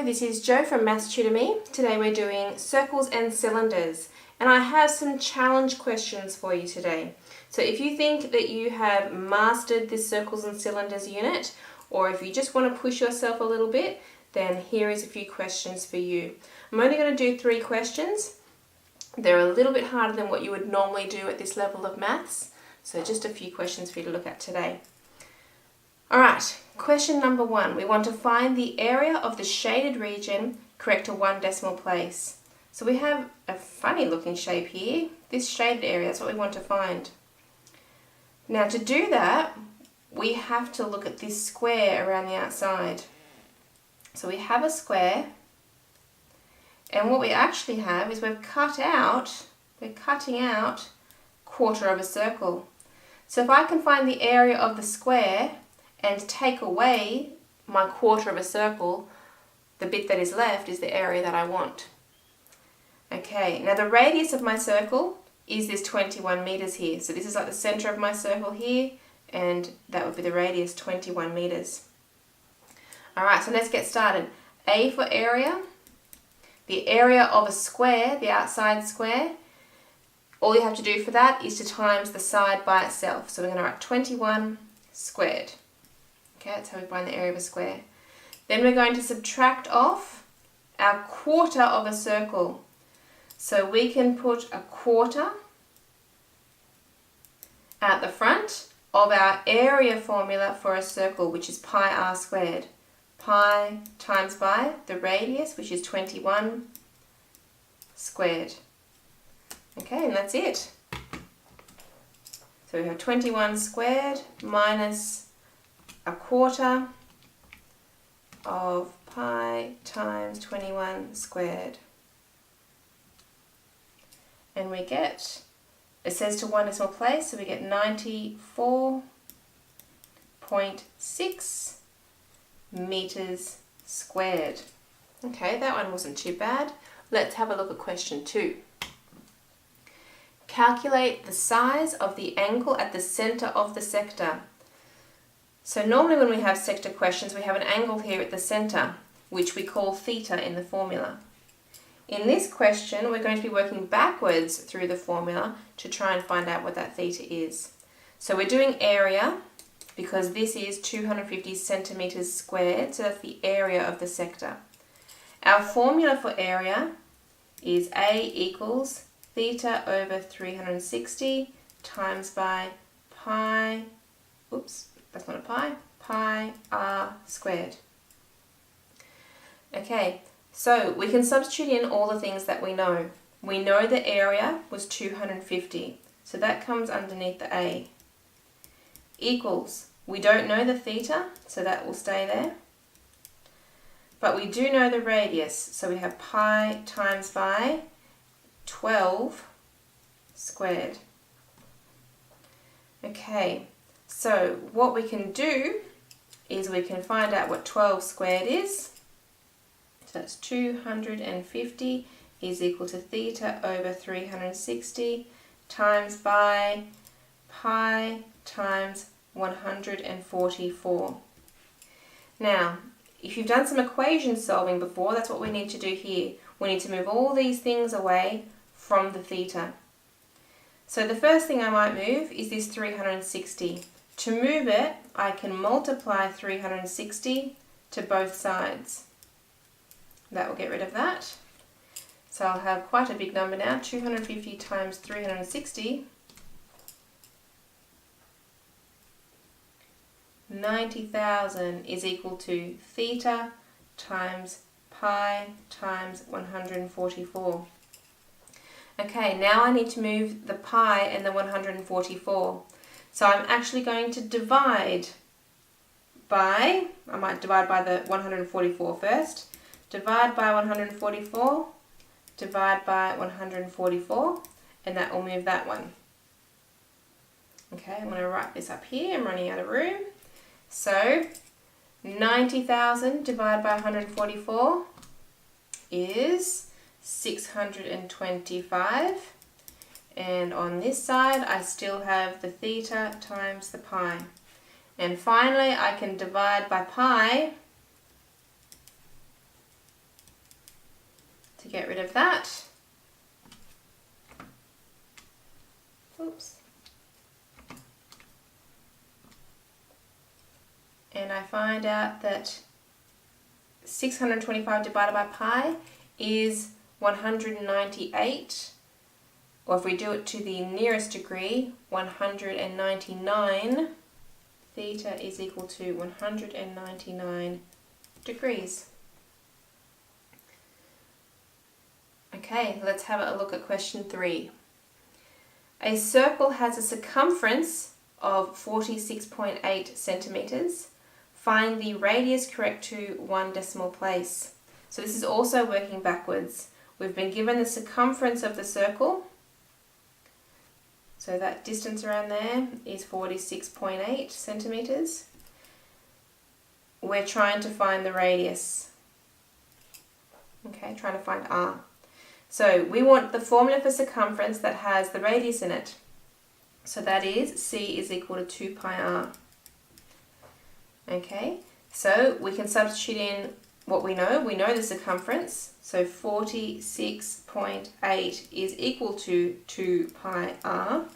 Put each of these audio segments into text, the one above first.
this is Jo from Maths Tutor Me. Today we're doing circles and cylinders, and I have some challenge questions for you today. So if you think that you have mastered this circles and cylinders unit, or if you just want to push yourself a little bit, then here is a few questions for you. I'm only going to do 3 questions. They're a little bit harder than what you would normally do at this level of maths, so just a few questions for you to look at today. Alright, question number 1. We want to find the area of the shaded region correct to 1 decimal place. So we have a funny looking shape here. This shaded area, that's what we want to find. Now to do that, we have to look at this square around the outside. So we have a square, and what we actually have is we're cutting out a quarter of a circle. So if I can find the area of the square and take away my quarter of a circle, the bit that is left is the area that I want. Okay, now the radius of my circle is this 21 meters here. So this is like the center of my circle here, and that would be the radius, 21 meters. Alright, so let's get started. A for area. The area of a square, the outside square, all you have to do for that is to times the side by itself. So we're going to write 21 squared. Okay, that's how we find the area of a square. Then we're going to subtract off our quarter of a circle. So we can put a quarter at the front of our area formula for a circle, which is pi r squared. Pi times by the radius, which is 21 squared. Okay, and that's it. So we have 21 squared minus a quarter of pi times 21 squared. And we get, it says to 1 decimal place, so we get 94.6 meters squared. Okay, that one wasn't too bad. Let's have a look at question 2. Calculate the size of the angle at the center of the sector. So normally when we have sector questions, we have an angle here at the center, which we call theta in the formula. In this question, we're going to be working backwards through the formula to try and find out what that theta is. So we're doing area, because this is 250 centimeters squared, so that's the area of the sector. Our formula for area is A equals theta over 360 times by pi, that's not a pi, pi r squared. Okay, so we can substitute in all the things that we know. We know the area was 250, so that comes underneath the A. Equals, we don't know the theta, so that will stay there. But we do know the radius, so we have pi times by 12 squared. Okay, so what we can do is we can find out what 12 squared is. So that's 250 is equal to theta over 360 times by pi times 144. Now, if you've done some equation solving before, that's what we need to do here. We need to move all these things away from the theta. So the first thing I might move is this 360. To move it, I can multiply 360 to both sides. That will get rid of that. So I'll have quite a big number now, 250 times 360. 90,000 is equal to theta times pi times 144. Okay, now I need to move the pi and the 144. So I'm actually going to divide by, I might divide by the 144 first. Divide by 144, divide by 144, and that will move that one. Okay, I'm going to write this up here, I'm running out of room. So 90,000 divided by 144 is 625, and on this side I still have the theta times the pi. And finally I can divide by pi to get rid of that. Oops. And I find out that 625 divided by pi is 198, or if we do it to the nearest degree, 199. Theta is equal to 199 degrees. Okay, let's have a look at question 3. A circle has a circumference of 46.8 centimeters. Find the radius correct to 1 decimal place. So this is also working backwards. We've been given the circumference of the circle. So that distance around there is 46.8 centimeters. We're trying to find the radius. Okay, trying to find r. So we want the formula for circumference that has the radius in it. So that is c is equal to 2 pi r. Okay, so we can substitute in what we know. We know the circumference. So 46.8 is equal to 2 pi r.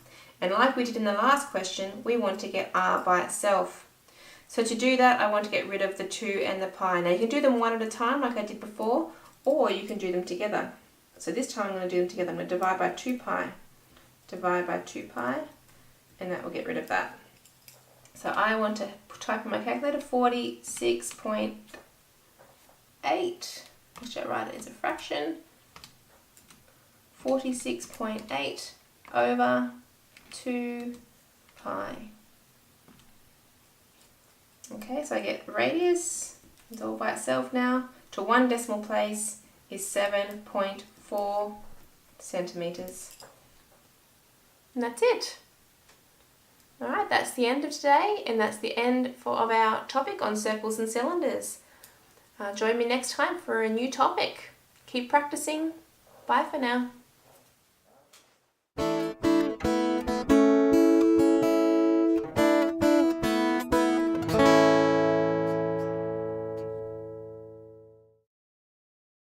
And like we did in the last question, we want to get r by itself. So to do that, I want to get rid of the 2 and the pi. Now you can do them one at a time like I did before, or you can do them together. So this time I'm going to do them together. I'm going to divide by 2 pi, divide by 2 pi, and that will get rid of that. So I want to type in my calculator 46.8, which I write it as a fraction, 46.8 over 2 pi. Okay, so I get radius, it's all by itself now, to 1 decimal place is 7.4 centimeters. And that's it. Alright, that's the end of today, and that's the end of our topic on circles and cylinders. Join me next time for a new topic. Keep practicing. Bye for now.